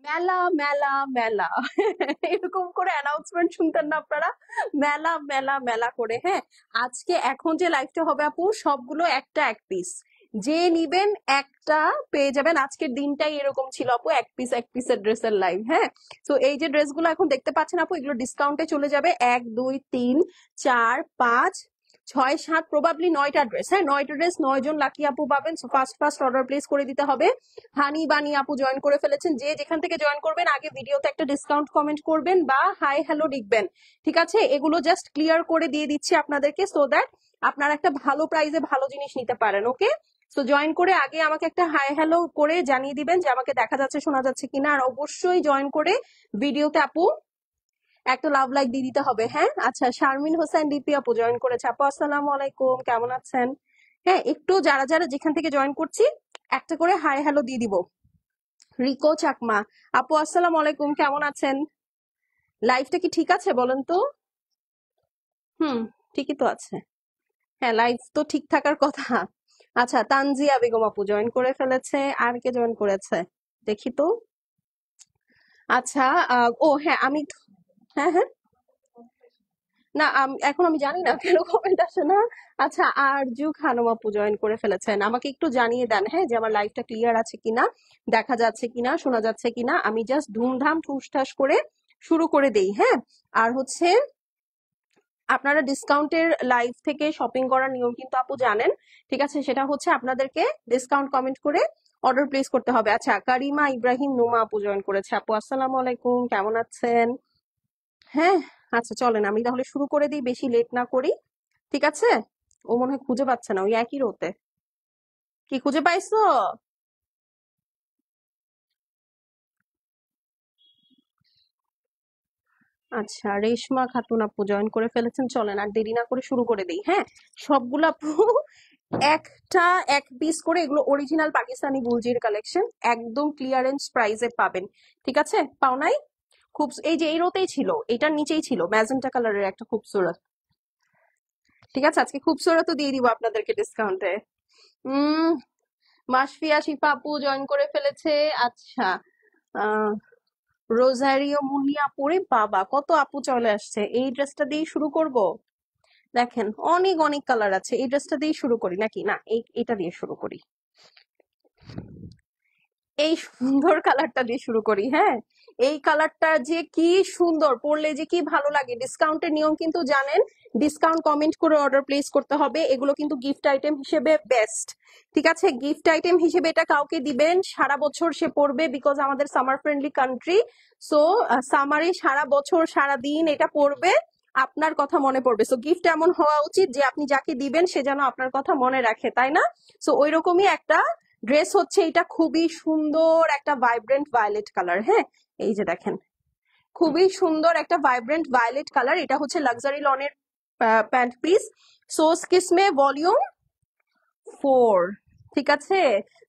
মেলা মেলা মেলা এরকম করে অ্যানাউন্সমেন্ট শুনতেন না আপনারা? মেলা মেলা মেলা করে। হ্যাঁ, আজকে এখন যে লাইভটা হবে আপু, সবগুলো একটা এক পিস, যে নিবেন একটা পেয়ে যাবেন। আজকের দিনটাই এরকম ছিল আপু, এক পিসের ড্রেসের লাইভ। হ্যাঁ, তো এই যে ড্রেসগুলো এখন দেখতে পাচ্ছেন আপু, এগুলো ডিসকাউন্টে চলে যাবে 1 2 3 4 5 6 7, প্রবাবলি 9টা ড্রেস। হ্যাঁ, 9টা ড্রেস, 9 জন লাকি আপু পাবেন। ফার্স্ট ফার্স্ট অর্ডার প্লেস করে দিতে হবে। হানি বানি আপু জয়েন করে ফেলেছেন। যে যেখান থেকে জয়েন করবেন, আগে ভিডিওতে একটা ডিসকাউন্ট কমেন্ট করবেন বা হাই হ্যালো লিখবেন। ঠিক আছে, এগুলো জাস্ট ক্লিয়ার করে দিয়ে দিচ্ছি আপনাদেরকে, সো দ্যাট আপনারা একটা ভালো প্রাইসে ভালো জিনিস নিতে পারেন। ওকে, তো জয়েন করে আগে আমাকে একটা হাই হ্যালো করে জানিয়ে দিবেন যে আমাকে দেখা যাচ্ছে শোনা যাচ্ছে কিনা। আর অবশ্যই জয়েন করে ভিডিওতে আপু একটা লাভ লাইক দিয়ে দিতে হবে। হ্যাঁ, আচ্ছা, শারমিন হোসেন ডিপি আপু জয়েন করেছে। আপু আসসালামু আলাইকুম, কেমন আছেন? হ্যাঁ, একটু যারা যারা যেখান থেকে জয়েন করছি একটা করে হাই হ্যালো দিয়ে দিব। রিকো চাকমা আপু আসসালামু আলাইকুম, কেমন আছেন? লাইফটা কি ঠিক আছে বলেন তো? হুম, ঠিকই তো আছে। হ্যাঁ, লাইফ তো ঠিক থাকার কথা। আচ্ছা, তানজিয়া বেগম আপু জয়েন করে ফেলেছে। আর কে জয়েন করেছে দেখি তো। আচ্ছা, ও হ্যাঁ, হ্যাঁ হ্যাঁ, না এখন আমি জানি না কেন কমেন্ট আসে না। আচ্ছা, আরজু খানম আপু জয়েন করে ফেলেছেন। আমাকে একটু জানিয়ে দেন হ্যাঁ, যে আমার লাইভটা ক্লিয়ার আছে কিনা, দেখা যাচ্ছে কিনা, শোনা যাচ্ছে কিনা। আমি জাস্ট ধুমধাম ঠুসঠাস করে শুরু করে দেই। হ্যাঁ, আর হচ্ছে আপনারা ডিসকাউন্টের লাইভ থেকে শপিং করার নিয়ম কিন্তু আপু জানেন। ঠিক আছে, সেটা হচ্ছে আপনাদেরকে ডিসকাউন্ট কমেন্ট করে অর্ডার প্লেস করতে হবে। আচ্ছা, কারিমা ইব্রাহিম নোমা আপু জয়েন করেছে। আপু আসসালামু আলাইকুম, কেমন আছেন? হ্যাঁ, আচ্ছা চলেন আমি তাহলে শুরু করে দিই, বেশি লেট না করি। ঠিক আছে, ও মনে হয় খুঁজে পাচ্ছে না, ওই একই রোতে। কি খুঁজে পাইছো? আচ্ছা, রেশমা খাতুন আপু জয়েন করে ফেলেছেন। চলেন আর দেরি না করে শুরু করে দিই। হ্যাঁ, সবগুলো আপু একটা এক পিস করে, এগুলো অরিজিনাল পাকিস্তানি গুলজির কালেকশন, একদম ক্লিয়ারেন্স প্রাইসে পাবেন। ঠিক আছে, পাও নাই? খুব, এই যে এই রোতেই ছিল, এটার নিচেই ছিল ম্যাজেন্টা কালারের একটা খুবসুরত। ঠিক আছে, আজকে খুবসুরত দিয়ে দিব আপনাদেরকে ডিসকাউন্টে। উম মাসফিয়া শিফা আপু জয়েন করে ফেলেছে। আচ্ছা, আহ রোজারিও মুনিয়া পরে, বাবা কত আপু চলে আসছে। এই ড্রেসটা দিয়ে শুরু করব। দেখেন অনেক অনেক কালার আছে, এই ড্রেসটা দিয়ে শুরু করি নাকি? না, এটা দিয়ে শুরু করি। এই সুন্দর কালারটা দিয়ে শুরু করি। হ্যাঁ, এই কালারটা যে কি সুন্দর, পরলে যে কি ভালো লাগে। ডিসকাউন্টের নিয়ম কিন্তু জানেন, ডিসকাউন্ট কমেন্ট করে অর্ডার প্লেস করতে হবে। এগুলো কিন্তু গিফট আইটেম হিসেবে বেস্ট। ঠিক আছে, গিফট আইটেম হিসেবে এটা কাউকে দিবেন, সারা বছর সে পরবে, বিকজ আমাদের সামার ফ্রেন্ডলি কান্ট্রি। সো সামারে সারা বছর সারা দিন এটা পরবে, আপনার কথা মনে পড়বে। সো গিফট এমন হওয়া উচিত যে আপনি যাকে দিবেন সে যেন আপনার কথা মনে রাখে, তাই না? সো ওইরকমই একটা ড্রেস হচ্ছে এটা, খুবই সুন্দর একটা ভাইব্রেন্ট ভায়োলেট কালার। হ্যাঁ, এই যে দেখেন, খুবই সুন্দর একটা ভাইব্রেন্ট ভায়োলেট কালার। এটা হচ্ছে লাক্সারি লনের প্যান্ট পিস, সোস কিসমে ভলিউম 4। ঠিক আছে,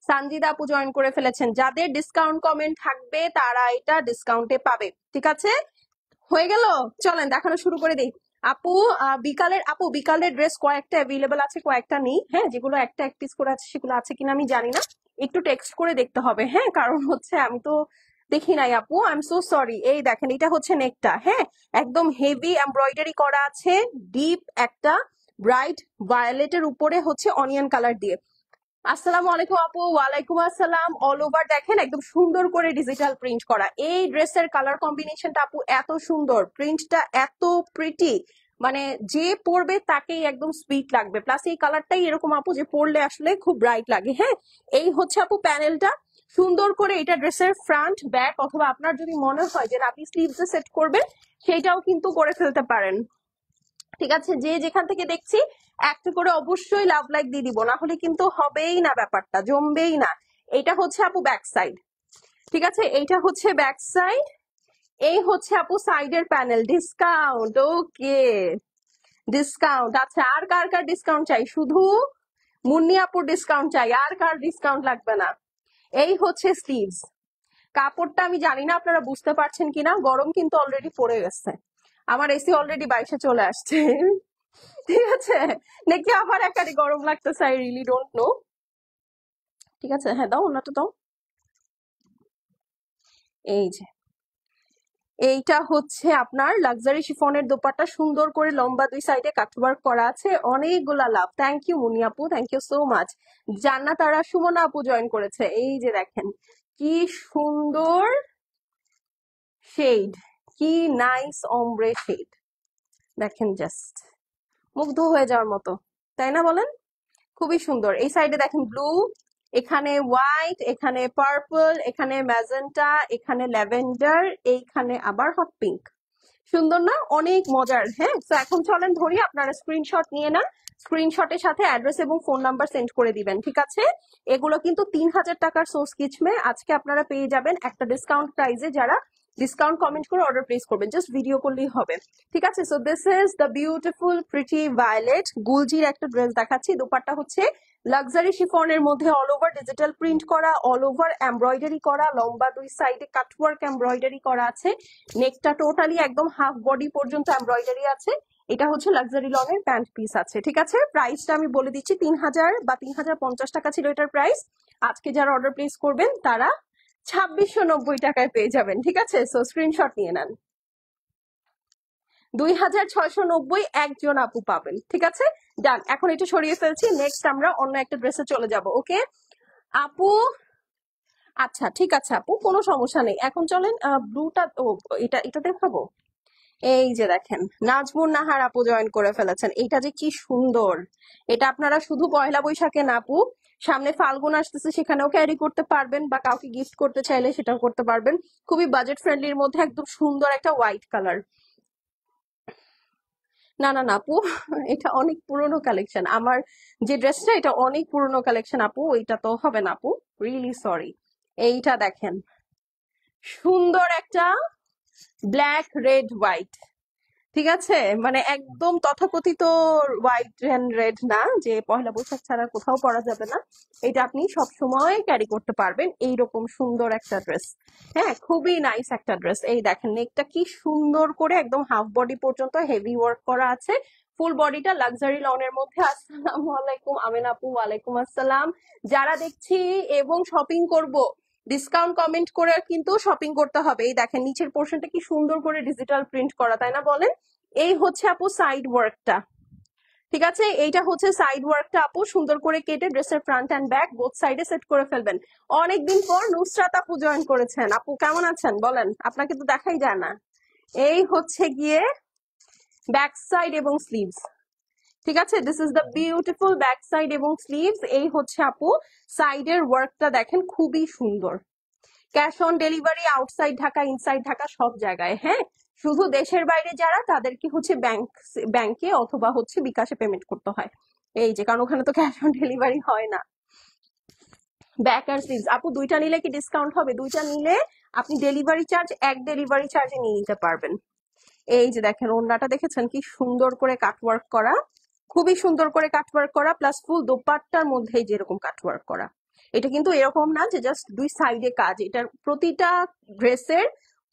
সানজিদা আপু জয়েন করে ফেলেছেন। যাদের ডিসকাউন্ট কমেন্ট থাকবে তারা এটা ডিসকাউন্টে পাবে। ঠিক আছে, হয়ে গেল। চলেন দেখানো শুরু করে দিই। আপু বিকালের ড্রেস কয়েকটা অ্যাভেলেবল আছে, কয়েকটা নেই। হ্যাঁ, যেগুলো একটা এক পিস করে আছে সেগুলো আছে কিনা আমি জানি না, একটু টেক্সট করে দেখতে হবে। হ্যাঁ, কারণ হচ্ছে আমি তো দেখি নাই আপু, আই এম সো সরি। এই দেখেন, এটা হচ্ছে নেকটা। হ্যাঁ, একদম হেভি এমব্রয়ডারি করা আছে, ডিপ একটা ব্রাইট ভায়োলেটের উপরে হচ্ছে অনিয়ন কালার দিয়ে। আসসালামু আলাইকুম আপু। ওয়ালাইকুম আসসালাম। অল ওভার দেখেন একদম সুন্দর করে ডিজিটাল প্রিন্ট করা। এই ড্রেসের কালার কম্বিনেশনটা আপু এত সুন্দর, প্রিন্টটা এত প্রিটি, মানে যে পরবে তাকেই একদম সুইট লাগবে। প্লাস এই কালারটাই এরকম আপু যে পরলে আসলে খুব ব্রাইট লাগে। হ্যাঁ, এই হচ্ছে আপু প্যানেলটা। সুন্দর করে এটা ড্রেসের ফ্রন্ট ব্যাক, অথবা আপনার যদি মনে হয় যে আপনি স্লিভসে সেট করবেন সেটাও কিন্তু করে ফেলতে পারেন। ঠিক আছে, যে যেখান থেকে দেখছি একটা করে অবশ্যই লাভ লাইক দিয়ে দিব, না হলে কিন্তু হবেই না, ব্যাপারটা জমবেই না। এটা হচ্ছে আপু ব্যাক সাইড। ঠিক আছে, এইটা হচ্ছে ব্যাক সাইড। এই হচ্ছে আপু সাইডের প্যানেল। ডিসকাউন্ট, ওকে, ডিসকাউন্ট। আচ্ছা, আর কার কার ডিসকাউন্ট চাই? শুধু মুন্নি আপুর ডিসকাউন্ট চাই, আর কার ডিসকাউন্ট লাগবে না? এই হচ্ছে স্লিভস। কাপড়টা আমি জানি না আপনারা বুঝতে পারছেন কিনা, গরম কিন্তু অলরেডি পড়ে গেছে, আমার এসি অলরেডি 22-এ চলে আসছে। ঠিক আছে, নাকি আবার একারি গরম লাগতেছে, আই রিয়েলি ডোন্ট নো। ঠিক আছে, হ্যাঁ দাও, ওনাটা দাও। এই যে এইটা হচ্ছে আপনার লাক্সারি শিফনের দোপাট্টা, সুন্দর করে লম্বা দুই সাইডে কাটওয়ার্ক করা আছে, অনেকগুলা লাভ। থ্যাংক ইউ মুনি আপু, থ্যাংক ইউ সো মাচ। জান্নাত আরা সুমনা আপু জয়েন করেছে। এই যে দেখেন কি সুন্দর শেড, কি নাইস অমব্রে শেড, দেখেন জাস্ট মুগ্ধ হয়ে যাওয়ার মতো, তাই না বলেন? খুবই সুন্দর। এই সাইডে দেখেন ব্লু, এখানে হোয়াইট, এখানে পার্পল, এখানে ম্যাজেন্টা, এখানে ল্যাভেন্ডার, এইখানে আবার হট পিঙ্ক। সুন্দর না? অনেক মজার। হ্যাঁ, তো এখন চলেন ধরি, আপনারা স্ক্রিনশট নিয়ে না, স্ক্রিনশটের সাথে অ্যাড্রেস এবং ফোন নাম্বার সেন্ড করে দিবেন, ঠিক আছে? এগুলো কিন্তু 3000 টাকার সোর্স কিচমে আজকে আপনারা পেয়ে যাবেন একটা ডিসকাউন্ট প্রাইসে, যারা ডিসকাউন্ট কমেন্ট করে অর্ডার প্লেস করবেন, জাস্ট ভিডিও করলেই হবে, ঠিক আছে? So this is the beautiful pretty violet গুলজির একটা ড্রেস দেখাচ্ছি। দোপাট্টা হচ্ছে লাক্সারি শিফনের মধ্যে অল ওভার ডিজিটাল প্রিন্ট করা, অল ওভার এমব্রয়ডারি করা, লম্বা দুই সাইডে কাটওয়ার্ক এমব্রয়ডারি করা আছে, নেকটা টোটালি একদম হাফ বডি পর্যন্ত এমব্রয়ডারি আছে। এটা হচ্ছে লাক্সারি লনের প্যান্ট পিস আছে, ঠিক আছে? প্রাইসটা আমি বলে দিচ্ছি, 3000 বা 3050 টাকা ছিল এটার প্রাইস। আজকে যারা অর্ডার প্লেস করবেন তারা 2690 টাকায় পেয়ে যাবেন, ঠিক আছে? সো স্ক্রিনশট নিয়ে নেন। 2690 একজন আপু পাবেন, ঠিক আছে? ডান। এখন এটা সরিয়ে ফেলছি, নেক্সট আমরা অন্য একটা ড্রেসে চলে যাব। ওকে আপু, আচ্ছা ঠিক আছে আপু, কোনো সমস্যা নেই। এখন চলেন ব্লুটা, ও এটা এটা দেখাবো। এই যে দেখেন নাজমুন নাহার আপু জয়েন করে ফেলেছেন। এটা যে কি সুন্দর, এটা আপনারা শুধু পয়লা বৈশাখে না আপু, সামনে ফাল্গুন আসতেছে সেখানেও ক্যারি করতে পারবেন, বা কাউকে গিফট করতে চাইলে সেটাও করতে পারবেন। খুবই বাজেট ফ্রেন্ডলির মধ্যে একদম সুন্দর একটা হোয়াইট কালার। না না না আপু, এটা অনেক পুরনো কালেকশন। আমার যে ড্রেসটা এটা অনেক পুরনো কালেকশন আপু, এটা তো হবে না আপু, রিয়েলি সরি। এইটা দেখেন সুন্দর একটা ব্ল্যাক রেড হোয়াইট, ঠিক আছে? মানে একদম তথাকথিত হোয়াইট এন্ড রেড না, যে পয়লা বৈশাখ ছাড়া কোথাও পরা যাবে না। এটা আপনি সব সময় ক্যারি করতে পারবেন, এইরকম সুন্দর একটা ড্রেস। হ্যাঁ, খুবই নাইস একটা ড্রেস। এই দেখেন নেকটা কি সুন্দর করে একদম হাফ বডি পর্যন্ত হেভি ওয়ার্ক করা আছে, ফুল বডিটা লাক্সারি লনের মধ্যে। আসসালামু আলাইকুম আমিন আপু, ওয়ালাইকুম আসসালাম। যারা দেখছি এবং শপিং করব, ডিসকাউন্ট কমেন্ট করে কিন্তু শপিং করতে হবে। এই দেখেন নিচের পোর্শনটা কি সুন্দর করে ডিজিটাল প্রিন্ট করা, তাই না বলেন? এই হচ্ছে আপু সাইড ওয়ার্কটা, ঠিক আছে? এইটা হচ্ছে সাইড ওয়ার্কটা আপু, সুন্দর করে কেটে ড্রেসের ফ্রন্ট এন্ড ব্যাক বোথ সাইডে সেট করে ফেলবেন। অনেকদিন পর নুসরাত আপু জয়েন করেছেন। আপু কেমন আছেন বলেন? আপনাকে তো দেখাই যায় না। এই হচ্ছে গিয়ে ব্যাক সাইড এবং স্লিভস, ঠিক আছে? This is the beautiful back side এবং স্লিভস। এই হচ্ছে আপু সাইডের ওয়ার্কটা, দেখেন খুবই সুন্দর। Cash on delivery outside Dhaka inside Dhaka সব জায়গায়। হ্যাঁ, শুধু দেশের বাইরে যারা, তাদেরকে হচ্ছে ব্যাংকে অথবা হচ্ছে বিকাশে পেমেন্ট করতে হয়। এই যে, কারণ ওখানে তো ক্যাশ অন ডেলিভারি হয় না। ব্যাক আর স্লিভস আপু দুইটা নিলে কি ডিসকাউন্ট হবে? দুইটা নিলে আপনি ডেলিভারি চার্জ এক ডেলিভারি চার্জে নিয়ে নিতে পারবেন। এই যে দেখেন ওড়নাটা দেখেছেন কি সুন্দর করে কাটওয়ার্ক করা, খুবই সুন্দর করে কাটওয়ার্ক করা, প্লাস ফুল দোপাট্টার মধ্যেই যেরকম কাটওয়ার্ক করা। এটা কিন্তু এরকম না যে জাস্ট দুই সাইডে কাজ, এটার প্রতিটা ড্রেসের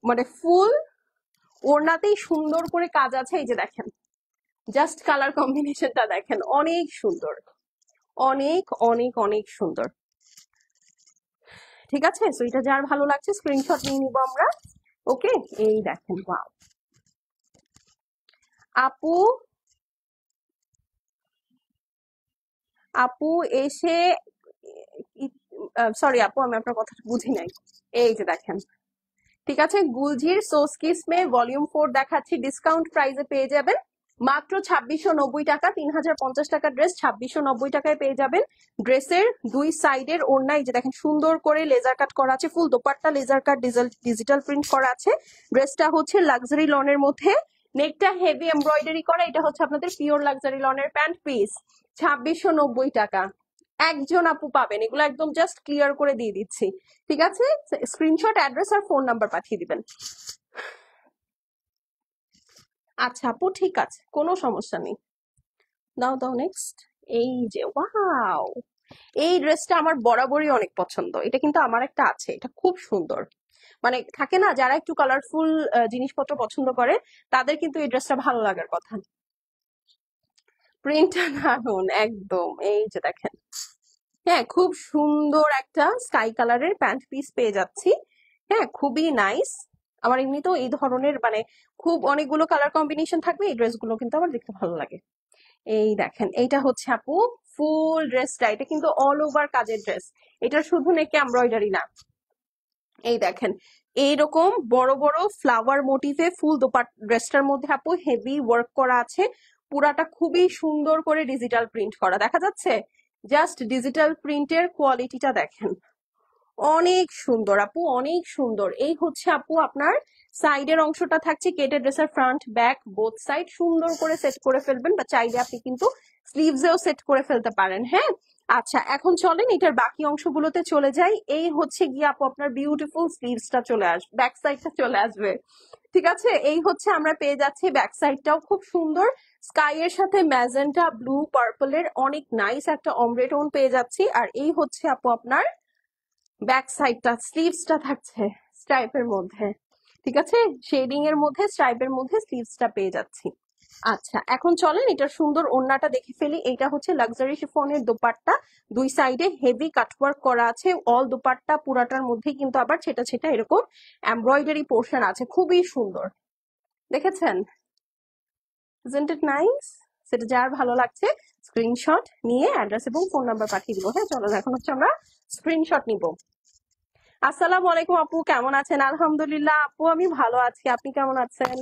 মানে ফুল ওড়নাতেই সুন্দর করে কাজ আছে। এই যে দেখেন জাস্ট কালার কম্বিনেশনটা দেখেন, অনেক সুন্দর, অনেক অনেক অনেক সুন্দর, ঠিক আছে? সো এটা যার ভালো লাগছে স্ক্রিনশট নিয়ে নিব আমরা। ওকে, এই দেখেন ওয়াও আপু, আপু এসে, সরি আপু আমি আপনার কথা বুঝি নাই। এই যে দেখেন, ঠিক আছে, গুলজির সোস কিসমে ভলিউম 4 দেখাচ্ছি, ডিসকাউন্ট প্রাইসে পেয়ে যাবেন মাত্র 2690 টাকা। 3050 টাকা ড্রেস 2690 টাকায় পেয়ে যাবেন। ড্রেসের দুই সাইডের ওড়না এই যে দেখেন সুন্দর করে লেজার কাট করা আছে, full dupatta laser cut digital print করা আছে। ড্রেসটা হচ্ছে লাক্সারি লনের মধ্যে, নেকটা হেভি এমব্রয়ডারি করা। এটা হচ্ছে আপনাদের পিওর লাক্সারি লনের প্যান্ট পিস, 2690 টাকা। একজন আপু পাবেন, এগুলো একদম জাস্ট ক্লিয়ার করে দিয়ে দিচ্ছি, ঠিক আছে? স্ক্রিনশট অ্যাড্রেস আর ফোন নাম্বার পাঠিয়ে দিবেন। আচ্ছা আপু ঠিক আছে, কোনো সমস্যা নেই। দাও দাও নেক্সট। এই যে ওয়াও, এই ড্রেসটা আমার বরাবরই অনেক পছন্দ। এটা কিন্তু আমার একটা আছে, এটা খুব সুন্দর। মানে থাকে না যারা একটু কালারফুল জিনিসপত্র পছন্দ করে, তাদের কিন্তু এই ড্রেসটা ভালো লাগার কথা। প্রিন্টটা দারুন একদম। এই যে দেখেন, হ্যাঁ খুব সুন্দর একটা স্কাই কালারের প্যান্ট পিস পেয়ে যাচ্ছি। হ্যাঁ, খুবই নাইস। আমার এমনিতেও এই ধরনের মানে খুব অনেকগুলো কালার কম্বিনেশন থাকবে, এই ড্রেসগুলো কিন্তু আমার দেখতে ভালো লাগে। এই দেখেন, এইটা হচ্ছে আপু ফুল ড্রেসটা, এটা কিন্তু অল ওভার কাজের ড্রেস, এটা শুধু নেকে এমব্রয়ডারি না। এই দেখেন, এইরকম বড় বড় ফ্লাওয়ার মোটিভে ফুল ড্রেসটার মধ্যে আপু হেভি ওয়ার্ক করা আছে, পুরাটা খুবই সুন্দর করে ডিজিটাল প্রিন্ট করা, দেখা যাচ্ছে? জাস্ট ডিজিটাল প্রিন্টের কোয়ালিটিটা দেখেন, অনেক সুন্দর আপু, অনেক সুন্দর। এই হচ্ছে আপু আপনার সাইডের অংশটা থাকছে কেটে, ড্রেসের ফ্রন্ট ব্যাক বোথ সাইড সুন্দর করে সেট করে ফেলবেন, বা চাইলে আপনি কিন্তু স্লিভসেও সেট করে ফেলতে পারেন। হ্যাঁ, আচ্ছা এখন চলেন এটার বাকি অংশগুলোতে চলে যাই। এই হচ্ছে গিয়ে আপু আপনার বিউটিফুল স্লিভসটা চলে আসবে, ব্যাক সাইডটা চলে আসবে। ঠিক আছে, এই হচ্ছে আমরা পেয়ে যাচ্ছি ব্যাক সাইডটাও খুব সুন্দর, স্কাই এর সাথে ম্যাজেন্টা ব্লু পার্পলের অনেক নাইস একটা অমব্রে টোন পেয়ে যাচ্ছি। আর এই হচ্ছে আপু আপনার ব্যাক সাইডটা, স্লিভসটা থাকছে স্ট্রাইপের মধ্যে। ঠিক আছে, শেডিং এর মধ্যে স্ট্রাইপের মধ্যে স্লিভসটা পেয়ে যাচ্ছি। আচ্ছা এখন চলেন এটার সুন্দর ওড়নাটা দেখে ফেলি। এটা হচ্ছে লাক্সারি শিফনের দোপাট্টা, দুই সাইডে হেভি কাটওয়ার্ক করা আছে, অল দোপাট্টা পুরাটার মধ্যে কিন্তু আবার ছেটা ছেটা এরকম এমব্রয়ডারি পোর্শন আছে, খুবই সুন্দর। দেখেছেন? Isn't it nice? সেটা যার ভালো লাগছে স্ক্রিনশট নিয়ে অ্যাড্রেস এবং ফোন নাম্বার পাঠিয়ে দিব। হ্যাঁ চলো এখন হচ্ছে আমরা স্ক্রিনশট নিব। আসসালামু আলাইকুম আপু, কেমন আছেন? আলহামদুলিল্লাহ আপু আমি ভালো আছি, আপনি কেমন আছেন?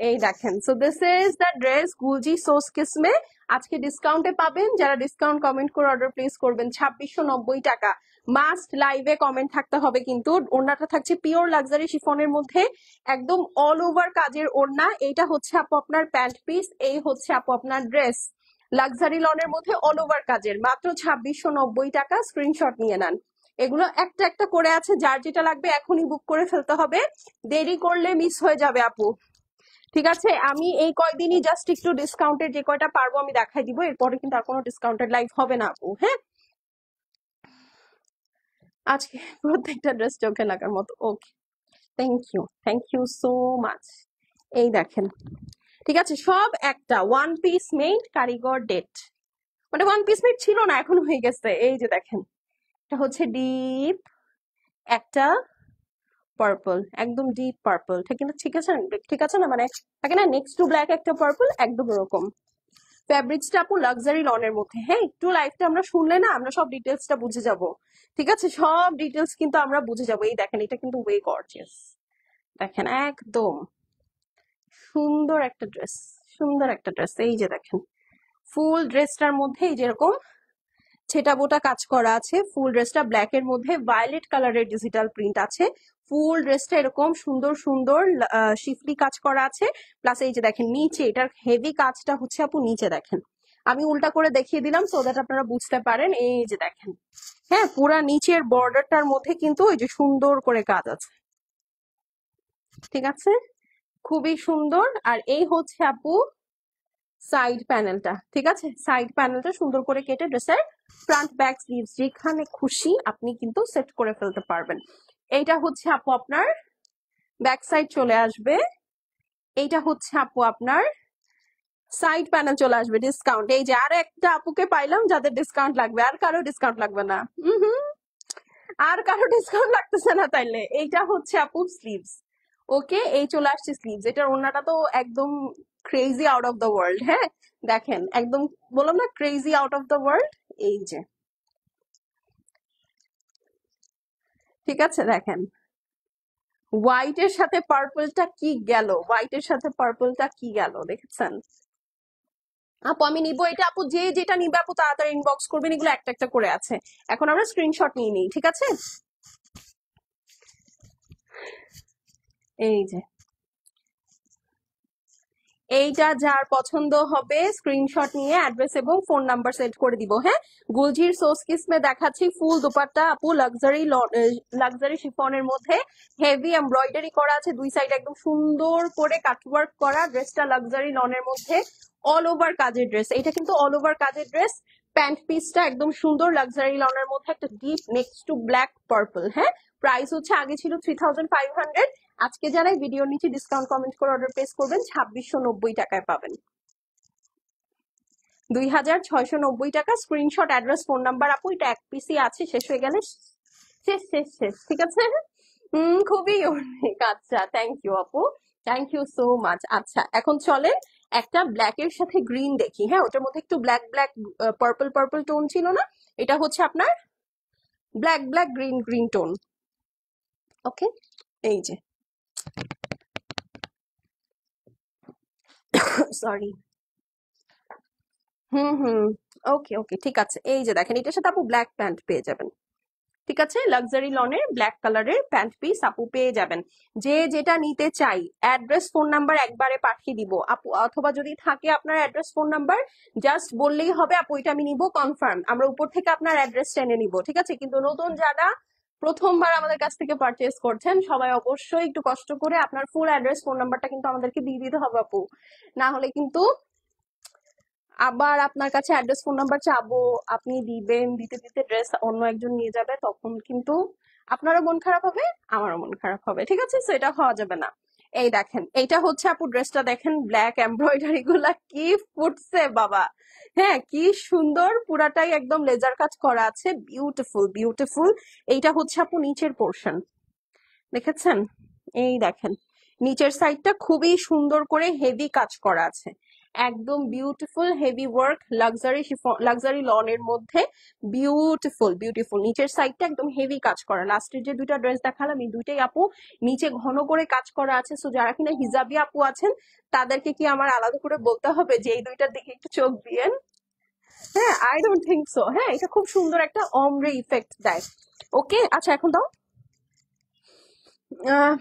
এই দেখেন, so this is the dress Gulji সোস কিসমে, আজকে ডিসকাউন্টে পাবেন। যারা ডিসকাউন্ট কমেন্ট করে অর্ডার প্লেস করবেন 2690 টাকা। মাস্ট লাইভে কমেন্ট থাকতে হবে কিন্তু। ওড়নাটা থাকছে পিওর লাক্সারি শিফনের মধ্যে, একদম অল ওভার কাজের ওড়না। এইটা হচ্ছে আপু আপনার প্যান্ট পিস, এই হচ্ছে আপু আপনার ড্রেস, লাক্সারি লনের মধ্যে অল ওভার কাজের, মাত্র 2690 টাকা। স্ক্রিনশট নিয়ে নেন। এগুলো একটা একটা করে আছে, যার যেটা লাগবে এখনই বুক করে ফেলতে হবে, দেরি করলে মিস হয়ে যাবে আপু। ঠিক আছে, আমি এই কয়দিনই জাস্ট একটু ডিসকাউন্টের যে কয়টা পারবো আমি দেখাই দিব, এরপরে কিন্তু আর কোনো ডিসকাউন্টেড লাইভ হবে না আপু। হ্যাঁ, আজকে প্রত্যেকটা ড্রেস চোখে লাগার মতো। ওকে, থ্যাংক ইউ সো মাচ। এই দেখেন, ঠিক আছে, সব একটা ওয়ান পিস মেড, কারিগর ডেট, মানে ওয়ান পিস মেড ছিল না, এখন হয়ে গেছে। এই যে দেখেন, এটা হচ্ছে ডিপ একটা পার্পল, একদম ডিপ পার্পল, ঠিক না? ঠিক আছে, ঠিক আছে না, মানে থাকে না নেক্সট টু ব্ল্যাক একটা পার্পল, একদম এরকম। ফ্যাব্রিক্সটা আপু লাক্সারি লনের মধ্যে। হ্যাঁ, একটু লাইফটা আমরা শুনলে না আমরা সব ডিটেলসটা বুঝে যাব। ঠিক আছে, সব ডিটেলস কিন্তু আমরা বুঝে যাব। এই দেখেন, এটা কিন্তু ওয়ে গর্জিয়াস, দেখেন একদম সুন্দর একটা ড্রেস, সুন্দর একটা ড্রেস। এই যে দেখেন, ফুল ড্রেসটার মধ্যে এই যেরকম ছেটা বোটা কাজ করা আছে, ফুল ড্রেসটা ব্ল্যাক এর মধ্যে ভায়োলেট কালারের ডিজিটাল প্রিন্ট আছে, ফুল ড্রেসটা এরকম সুন্দর সুন্দর শিফলি কাজ করা আছে। প্লাস এই যে দেখেন নিচে এটার হেভি কাজটা হচ্ছে আপু, নিচে দেখেন, আমি উল্টা করে দেখিয়ে দিলাম সো দ্যাট আপনারা বুঝতে পারেন। এই যে দেখেন, হ্যাঁ পুরা নিচের বর্ডারটার মধ্যে কিন্তু এই যে সুন্দর করে কাজ আছে। ঠিক আছে, খুবই সুন্দর। আর এই হচ্ছে আপু সাইড প্যানেলটা। ঠিক আছে, সাইড প্যানেলটা সুন্দর করে কেটে ড্রেসের ফ্রন্ট ব্যাক স্লিভস যেখানে খুশি আপনি কিন্তু সেট করে ফেলতে পারবেন। এইটা হচ্ছে আপু আপনার ব্যাক সাইড চলে আসবে, এইটা হচ্ছে আপু আপনার সাইড প্যানেল চলে আসবে। ডিসকাউন্ট, এই যে আর একটা আপুকে পাইলাম যাদের ডিসকাউন্ট লাগবে, আর কারো ডিসকাউন্ট লাগবে না। আর কারো ডিসকাউন্ট লাগতেছে না তাইলে। এইটা হচ্ছে আপু স্লিভস। ওকে, এই চলে আসছে স্লিভস, এটার ওড়নাটা তো একদম crazy out of the world. হ্যাঁ দেখেন, একদম বললাম না crazy out of the world. এই যে ঠিক আছে, দেখেন হোয়াইটের সাথে পার্পলটা কি গেল, হোয়াইটের সাথে পার্পলটা কি গেল, দেখেছেন? আপু আমি নিব এটা, আপু যে যেটা নিবে আপু তাড়াতাড়ি ইনবক্স করবেন, এগুলো একটা একটা করে আছে। এখন আমরা স্ক্রিনশট নিয়ে নিই, ঠিক আছে? এই যে এইটা যার পছন্দ হবে স্ক্রিনশট নিয়ে অ্যাড্রেস এবং ফোন নাম্বার সেট করে দিব। হ্যাঁ, গুলজির সোস কিসমে দেখাচ্ছি ফুল দুপাট্টা আপু, লাক্সারি শিফনের মধ্যে হেভি এমব্রয়ডারি করা আছে, দুই সাইড একদম সুন্দর করে কাটওয়ার্ক করা। ড্রেসটা লাক্সারি লনের মধ্যে অল ওভার কাজের ড্রেস, এটা কিন্তু অল ওভার কাজের ড্রেস। প্যান্ট পিসটা একদম সুন্দর লাক্সারি লনের মধ্যে একটা deep next to black purple. হ্যাঁ, প্রাইস হচ্ছে আগে ছিল 3500, আজকে যারা ভিডিওর নিচে ডিসকাউন্ট কমেন্ট করে অর্ডার প্লেস করবেন 2690 টাকায় পাবেন, 2690 টাকা। স্ক্রিনশট অ্যাড্রেস ফোন নাম্বার আপু, এটা এক পিসি আছে, শেষ হয়ে গেলে শেষ শেষ শেষ। ঠিক আছে, খুবই ইউনিক। আচ্ছা, থ্যাংক ইউ আপু, থ্যাংক ইউ সো মাচ। আচ্ছা, এখন চলেন একটা ব্ল্যাক এর সাথে গ্রিন দেখি। হ্যাঁ, ওটার মধ্যে একটু black black purple purple tone ছিল না? এটা হচ্ছে আপনার black black green green tone. Okay, এই যে, সরি। হুম। ওকে ওকে, ঠিক আছে। এই যে দেখেন, এটার সাথে আপু ব্ল্যাক প্যান্ট পেয়ে যাবেন। ঠিক আছে, লাক্সারি লনের ব্ল্যাক কালারের প্যান্ট পিস আপু পেয়ে যাবেন। যে যেটা নিতে চাই, অ্যাড্রেস ফোন নাম্বার একবারে পাঠিয়ে দিব আপু, অথবা যদি থাকে আপনার অ্যাড্রেস ফোন নাম্বার জাস্ট বললেই হবে আপু এটা আমি নিব কনফার্ম, আমরা উপর থেকে আপনার অ্যাড্রেস টেনে নিব। ঠিক আছে, কিন্তু নতুন যারা প্রথমবার আমাদের কাছ থেকে পারচেস করছেন সবাই অবশ্যই একটু কষ্ট করে আপনার ফুল অ্যাড্রেস ফোন নাম্বারটা কিন্তু আমাদেরকে দিয়ে দিতে হবে আপু, না হলে কিন্তু আবার আপনার কাছে অ্যাড্রেস ফোন নাম্বার চাবো, আপনি দিবেন, দিতে দিতে ড্রেস অন্য একজন নিয়ে যাবে, তখন কিন্তু আপনারও মন খারাপ হবে, আমারও মন খারাপ হবে। ঠিক আছে, তো এটা হওয়া যাবে না। এই দেখেন, এইটা হচ্ছে আপু ড্রেসটা দেখেন, ব্ল্যাক এমব্রয়ডারি গুলা কি ফুটছে বাবা। হ্যাঁ, কি সুন্দর, পুরাটাই একদম লেজার কাজ করা আছে, বিউটিফুল বিউটিফুল। এইটা হচ্ছে আপু নিচের পোর্শন, দেখেছেন? এই দেখেন, নিচের সাইডটা খুবই সুন্দর করে হেভি কাজ করা আছে, একদম বিউটিফুল হেভি ওয়ার্ক, লাক্সারি লনের মধ্যে, বিউটিফুল বিউটিফুল। নিচের সাইডটা একদম হেভি কাজ করা। লাস্টের যে দুইটা ড্রেস দেখালাম এই দুইটাই আপু নিচে ঘন করে কাজ করা আছে। সো যারা কিনা হিজাবি আপু আছেন তাদেরকে কি আমার আলাদা করে বলতে হবে যে এই দুইটার দিকে একটু চোখ দিয়েন? হ্যাঁ, আই ডোন্ট থিঙ্ক সো। হ্যাঁ, এটা খুব সুন্দর একটা অমরে ইফেক্ট দেয়। ওকে, আচ্ছা এখন দাও। আহ,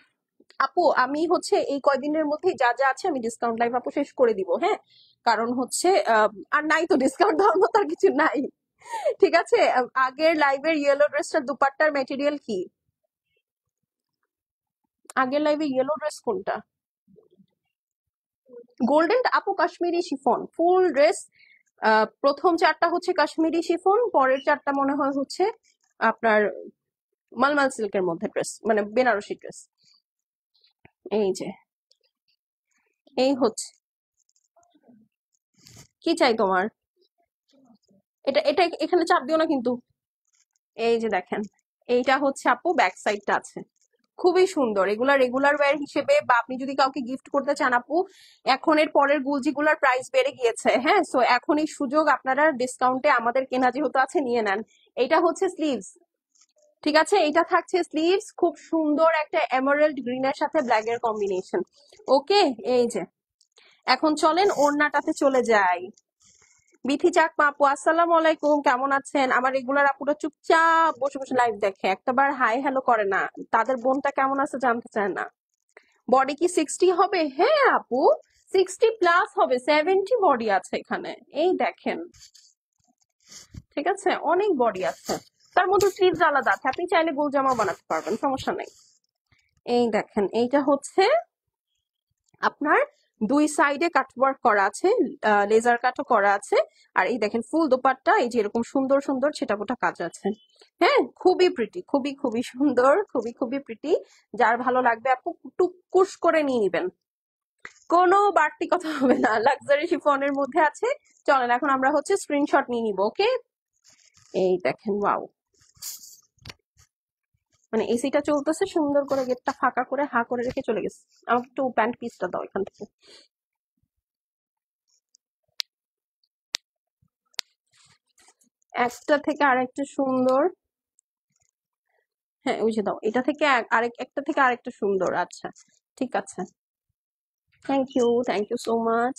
আপু আমি হচ্ছে এই কয়দিনের মধ্যেই যা যা আছে আমি ডিসকাউন্ট লাইভ আপু শেষ করে দিব। হ্যাঁ, কারণ হচ্ছে আর নাই তো ডিসকাউন্ট দেওয়ার মতো আর কিছু নাই। ঠিক আছে, আগের লাইভের ইয়েলো ড্রেসটার দুপাট্টার মেটেরিয়াল কি? আগের লাইভে ইয়েলো ড্রেস কোনটা? গোল্ডেন আপু কাশ্মীরি শিফন ফুল ড্রেস। প্রথম চারটা হচ্ছে কাশ্মীরি শিফন, পরের চারটা মনে হয় হচ্ছে আপনার মালমাল সিল্কের মধ্যে ড্রেস, মানে বেনারসি ড্রেস। এই যে, এই হচ্ছে, কি চাই তোমার? এটা এটা এখানে চাপ দিও না কিন্তু। এই যে দেখেন, এইটা হচ্ছে আপু ব্যাক সাইডটা আছে, খুবই সুন্দর। এগুলা রেগুলার ওয়্যার হিসেবে বা আপনি যদি কাউকে গিফট করতে চান আপু, এখন এর পরের গুলজিগুলার প্রাইস বেড়ে গিয়েছে। হ্যাঁ, সো এখন এই সুযোগ আপনারা ডিসকাউন্টে আমাদের কেনা যেহেতু আছে নিয়ে নেন। এটা হচ্ছে স্লিভস। ঠিক আছে, এটা থাকছে স্লিভস, খুব সুন্দর একটা এমারেল্ড গ্রিনের সাথে ব্ল্যাক এর কম্বিনেশন। ওকে, এই যে, এখন চলেন ওড়নাটাতে চলে যাই। বিথি চাকমা আপু আসসালামু আলাইকুম, কেমন আছেন? আমার রেগুলার আপুরা চুপচাপ বসে বসে লাইভ দেখে, একটাবার হাই হ্যালো করে না, তাদের বোনটা কেমন আছে জানতে চায় না। বডি কি 60 হবে? হ্যাঁ আপু, 60+ হবে, 70 বডি আছে এখানে, এই দেখেন। ঠিক আছে, অনেক বডি আছে, তার মধ্যে স্লিভস আলাদা আছে, আপনি চাইলে গোল জামা বানাতে পারবেন, সমস্যা নেই। এই দেখেন, এইটা হচ্ছে আপনার দুই সাইডে কাটওয়ার্ক করা আছে, লেজার কাটও করা আছে। আর এই দেখেন ফুল দোপাট্টা, এই যে এরকম সুন্দর সুন্দর ছেটাপোটা কাজ আছে। হ্যাঁ, খুবই প্রিটি, খুবই খুবই সুন্দর, খুবই খুবই প্রিটি। যার ভালো লাগবে আপু টুকুস করে নিয়ে নিবেন, কোনো বাড়তি কথা হবে না, লাক্সারি শিফনের মধ্যে আছে। চলেন এখন আমরা হচ্ছে স্ক্রিনশট নিয়ে নিব। ওকে, এই দেখেন, ওয়াও, মানে এসিটা চলতেছে সুন্দর করে, গেটটা ফাঁকা করে হা করে রেখে চলে গেছে। আমাকে একটু প্যান্ট পিসটা দাও এখান থেকে। একটা থেকে আরেকটা সুন্দর। হ্যাঁ, বুঝে দাও, এটা থেকে আরেক একটা থেকে আরেকটা সুন্দর। আচ্ছা, ঠিক আছে, থ্যাংক ইউ সো মাচ।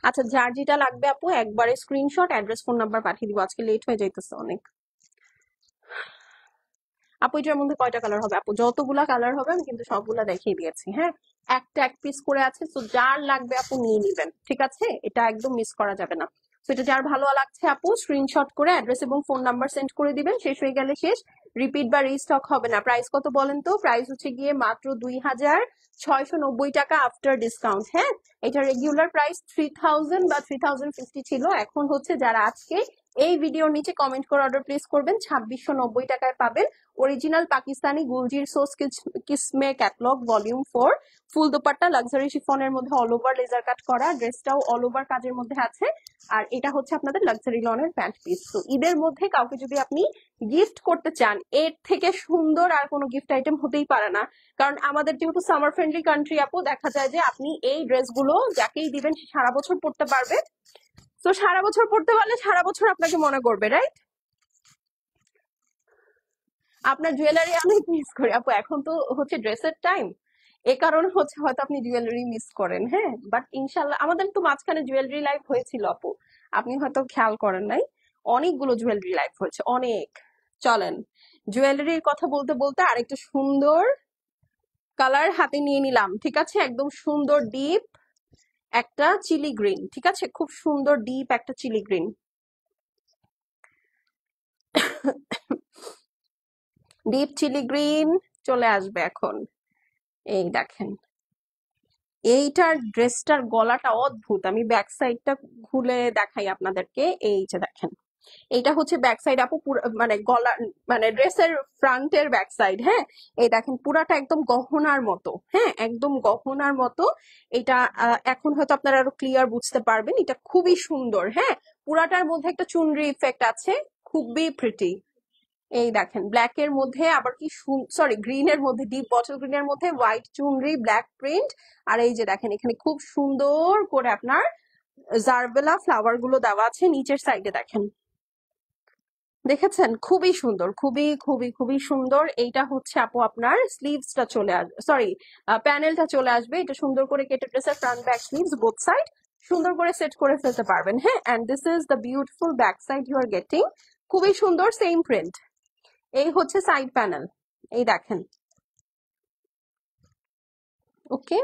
আচ্ছা, যার যেটা লাগবে আপু একবারে স্ক্রিনশট, অ্যাড্রেস, ফোন নাম্বার পাঠিয়ে দিব, আজকে লেট হয়ে যাইতেছে অনেক। আপু এটার মধ্যে কয়টা কালার হবে? আপু যতগুলা কালার হবে আমি কিন্তু সবগুলা দেখিয়ে দিয়েছি। হ্যাঁ, একটা এক পিস করে আছে, তো যার লাগবে আপু নিয়ে নিবেন। ঠিক আছে, এটা একদম মিস করা যাবে না। তো এটা যার ভালো লাগছে আপু স্ক্রিনশট করে অ্যাড্রেস এবং ফোন নাম্বার সেন্ড করে দিবেন, শেষ হয়ে গেলে শেষ, রিপিট বা রিস্টক হবে না। প্রাইস কত বলেন তো? প্রাইস হচ্ছে গিয়ে মাত্র 2690 টাকা আফটার ডিসকাউন্ট। হ্যাঁ, এটা রেগুলার প্রাইস 3000 বা 3050 ছিল, এখন হচ্ছে যারা আজকে এই ভিডিওর নিচে কমেন্ট করে অর্ডার প্লেস করবেন, 2690 টাকায় পাবেন অরিজিনাল পাকিস্তানি গুলজির সোস কিসমে catalogue volume 4 full dupatta luxury শিফনের মধ্যে অল ওভার লেজার কাট করা, ড্রেসটাও অল ওভার কাজের মধ্যে আছে। আর এটা হচ্ছে আপনাদের লাক্সারি লনের প্যান্ট পিস। তো ঈদের মধ্যে কাউকে যদি আপনি গিফট করতে চান, এর থেকে সুন্দর আর কোনো গিফট আইটেম হতেই পারে না। কারণ আমাদের যেহেতু সামার ফ্রেন্ডলি কান্ট্রি আপু, দেখা যায় যে আপনি এই ড্রেসগুলো যাকেই দিবেন সে সারা বছর পরতে পারবে। তো সারা বছর পড়তে পারলে সারা বছর আপনাকে মনে করবে, রাইট? আপনার জুয়েলারি অনেক মিস করি আপু, এখন তো হচ্ছে ড্রেসের টাইম, এ কারণে হচ্ছে হয়তো আপনি জুয়েলারি মিস করেন। হ্যাঁ, বাট ইনশাল্লাহ আমাদের তো মাঝখানে জুয়েলারি লাইভ হয়েছিল আপু, আপনি হয়তো খেয়াল করেন নাই। অনেকগুলো জুয়েলারি লাইভ হয়েছে, অনেক। চলেন জুয়েলারির কথা বলতে বলতে আরেকটা সুন্দর কালার হাতে নিয়ে নিলাম, ঠিক আছে? একদম সুন্দর ডিপ একটা চিলি গ্রিন, ঠিক আছে? খুব সুন্দর ডিপ একটা chilli green, deep chilli green চলে আসবে এখন। এই দেখেন, এইটার ড্রেসটার গলাটা অদ্ভুত, আমি ব্যাক সাইডটা খুলে দেখাই আপনাদেরকে। এই যে দেখেন, এইটা হচ্ছে ব্যাক সাইড আপু, মানে গলা, মানে ড্রেসের ফ্রন্টের ব্যাক সাইড। হ্যাঁ, এই দেখেন পুরাটা একদম গহনার মতো। হ্যাঁ, একদম গহনার মতো। এটা এখন হয়তো আপনারা আরো ক্লিয়ার বুঝতে পারবেন, এটা খুবই সুন্দর। হ্যাঁ, পুরাটার মধ্যে একটা চুনরি ইফেক্ট আছে, খুবই প্রিটি। এই দেখেন ব্ল্যাক এর মধ্যে আবার কি, সরি গ্রিন এর মধ্যে, ডিপ বটল গ্রিন এর মধ্যে হোয়াইট চুনরি, ব্ল্যাক প্রিন্ট। আর এই যে দেখেন এখানে খুব সুন্দর করে আপনার জারবেলা ফ্লাওয়ার গুলো দেওয়া আছে নিচের সাইডে, দেখেন, দেখেছেন? খুবই সুন্দর, খুবই খুবই খুবই সুন্দর। এইটা হচ্ছে আপু আপনার স্লিভসটা চলে আসবে, সরি প্যানেলটা চলে আসবে। এটা সুন্দর করে কেটে ড্রেসের front back sleeves both side সুন্দর করে সেট করে ফেলতে পারবেন। হ্যাঁ, and this is the beautiful back side you are getting, খুবই সুন্দর সেম প্রিন্ট। এই হচ্ছে সাইড প্যানেল, এই দেখেন। ওকে,